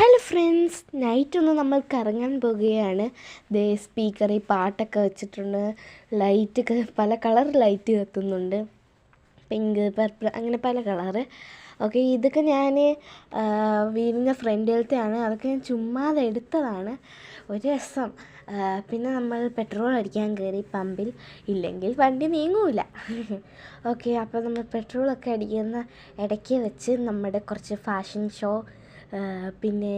Hello friends, നൈറ്റൊന്ന് നമ്മൾ കറങ്ങാൻ പോകുകയാണ്. ദേ സ്പീക്കറിൽ പാട്ടൊക്കെ വെച്ചിട്ടുണ്ട്. ലൈറ്റൊക്കെ പല കളർ ലൈറ്റ് കത്തുന്നുണ്ട്. പിങ്ക്, പർപ്പിൾ, അങ്ങനെ പല കളറ്. ഓക്കെ, ഇതൊക്കെ ഞാൻ വീടിൻ്റെ ഫ്രണ്ടിലത്തെയാണ്. അതൊക്കെ ഞാൻ ചുമ്മാതെ എടുത്തതാണ്. ഒരു രസം. പിന്നെ നമ്മൾ പെട്രോൾ അടിക്കാൻ കയറി പമ്പിൽ. ഇല്ലെങ്കിൽ വണ്ടി നീങ്ങൂല. ഓക്കെ, അപ്പോൾ നമ്മൾ പെട്രോളൊക്കെ അടിക്കുന്ന ഇടയ്ക്ക് വെച്ച് നമ്മുടെ കുറച്ച് ഫാഷൻ ഷോ, പിന്നെ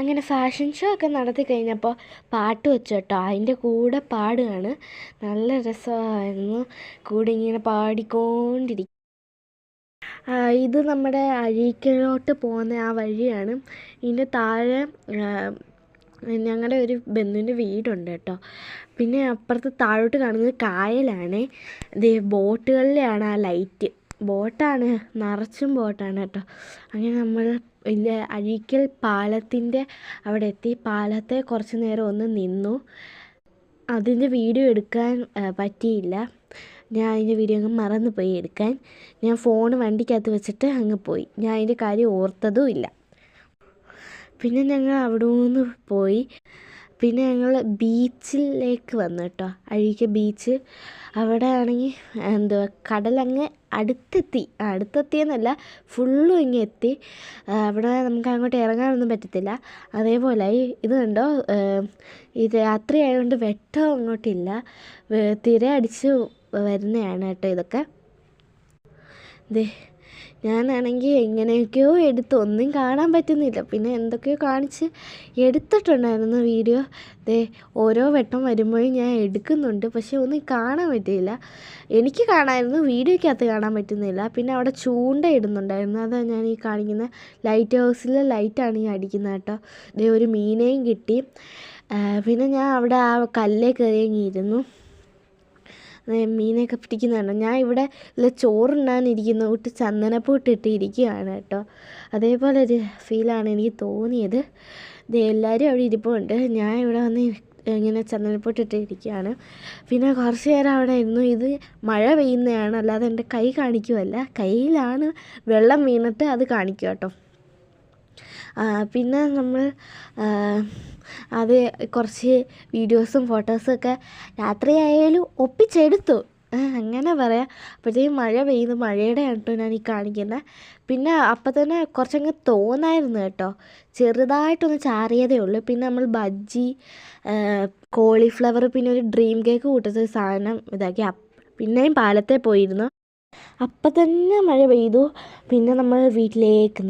അങ്ങനെ ഫാഷൻ ഷോ ഒക്കെ നടത്തി കഴിഞ്ഞപ്പോൾ പാട്ട് വെച്ചു കേട്ടോ. അതിൻ്റെ കൂടെ പാടുകയാണ്. നല്ല രസമായിരുന്നു. കൂടെ ഇങ്ങനെ പാടിക്കൊണ്ടിരിക്കും. ഇത് നമ്മുടെ അഴീക്കലോട്ട് പോകുന്ന ആ വഴിയാണ്. ഇതിൻ്റെ താഴെ ഞങ്ങളുടെ ഒരു ബന്ധുവിൻ്റെ വീടുണ്ട് കേട്ടോ. പിന്നെ അപ്പുറത്ത് താഴോട്ട് കാണുന്നത് കായലാണ്. ഇത് ബോട്ടുകളിലാണ് ആ ലൈറ്റ്. ബോട്ടാണ്, നിറച്ചും ബോട്ടാണ് കേട്ടോ. അങ്ങനെ നമ്മൾ വലിയ അഴീക്കൽ പാലത്തിൻ്റെ അവിടെ എത്തി. പാലത്തെ കുറച്ച് നേരം ഒന്ന് നിന്നു. അതിൻ്റെ വീഡിയോ എടുക്കാൻ പറ്റിയില്ല. ഞാൻ അതിൻ്റെ വീഡിയോ അങ്ങ് മറന്നു പോയി എടുക്കാൻ. ഞാൻ ഫോൺ വണ്ടിക്കകത്ത് വെച്ചിട്ട് അങ്ങ് പോയി. ഞാൻ അതിൻ്റെ കാര്യം ഓർത്തതും ഇല്ല. പിന്നെ ഞങ്ങൾ അവിടെ നിന്ന് പോയി. പിന്നെ ഞങ്ങൾ ബീച്ചിലേക്ക് വന്നു കേട്ടോ. അഴീക്കൽ ബീച്ച്. അവിടെ ആണെങ്കിൽ എന്തുവാ, കടലങ്ങ് അടുത്തെത്തിയെന്നല്ല, ഫുള്ളും ഇങ്ങ് എത്തി. അവിടെ നമുക്ക് അങ്ങോട്ട് ഇറങ്ങാനൊന്നും പറ്റത്തില്ല. അതേപോലെ ഇത് കണ്ടോ, ഇത് രാത്രി ആയതുകൊണ്ട് വെട്ടം അങ്ങോട്ടില്ല. തിര അടിച്ച് വരുന്നതാണ് കേട്ടോ ഇതൊക്കെ. ദേ ഞാനാണെങ്കിൽ എങ്ങനെയൊക്കെയോ എടുത്തു, ഒന്നും കാണാൻ പറ്റുന്നില്ല. പിന്നെ എന്തൊക്കെയോ കാണിച്ച് എടുത്തിട്ടുണ്ടായിരുന്നു വീഡിയോ. ദേ ഓരോ വട്ടം വരുമ്പോഴും ഞാൻ എടുക്കുന്നുണ്ട്, പക്ഷെ ഒന്നും കാണാൻ പറ്റിയില്ല. എനിക്ക് കാണാമായിരുന്നു, വീഡിയോയ്ക്കകത്ത് കാണാൻ പറ്റുന്നില്ല. പിന്നെ അവിടെ ചൂണ്ട ഇടുന്നുണ്ടായിരുന്നു. അതാണ് ഞാൻ ഈ കാണിക്കുന്ന ലൈറ്റ് ഹൗസിലെ ലൈറ്റാണ് ഈ അടിക്കുന്നത് കേട്ടോ. ദേ ഒരു മീനെയും കിട്ടി. പിന്നെ ഞാൻ അവിടെ ആ കല്ലേ കയറിയങ്ങിയിരുന്നു. മീനൊക്കെ പിടിക്കുന്നതാണ്. ഞാൻ ഇവിടെ ചോറുണ്ണാനിരിക്കുന്ന കൂട്ട് ചന്ദനപ്പൊട്ടിട്ട് ഇരിക്കുകയാണ് കേട്ടോ. അതേപോലെ ഒരു ഫീലാണ് എനിക്ക് തോന്നിയത്. ഇത് എല്ലാവരും അവിടെ ഇരിപ്പുണ്ട്. ഞാൻ ഇവിടെ വന്ന് ഇങ്ങനെ ചന്ദനപ്പൊട്ടിട്ട് ഇരിക്കുകയാണ്. പിന്നെ കുറച്ച് നേരം അവിടെ ഇരുന്നു. ഇത് മഴ പെയ്യുന്നതാണ്, അല്ലാതെ എൻ്റെ കൈ കാണിക്കുമല്ല. കയ്യിലാണ് വെള്ളം വീണിട്ട് അത് കാണിക്കും കേട്ടോ. പിന്നെ നമ്മൾ അത് കുറച്ച് വീഡിയോസും ഫോട്ടോസും ഒക്കെ രാത്രിയായാലും ഒപ്പിച്ചെടുത്തു, അങ്ങനെ പറയാം. അപ്പോഴത്തേക്കും മഴ പെയ്യുന്നു. മഴയുടെ കേട്ടോ ഞാൻ ഈ കാണിക്കുന്നത്. പിന്നെ അപ്പം തന്നെ കുറച്ചങ്ങ് തോന്നായിരുന്നു കേട്ടോ. ചെറുതായിട്ടൊന്ന് ചാറിയതേ ഉള്ളൂ. പിന്നെ നമ്മൾ ബജ്ജി, കോളിഫ്ലവർ, പിന്നെ ഒരു ഡ്രീം കേക്ക് കൂട്ടത്തെ സാധനം ഇതാക്കി. പിന്നെയും പാലത്തെ പോയിരുന്നു. അപ്പം തന്നെ മഴ പെയ്തു. പിന്നെ നമ്മൾ വീട്ടിലേക്ക്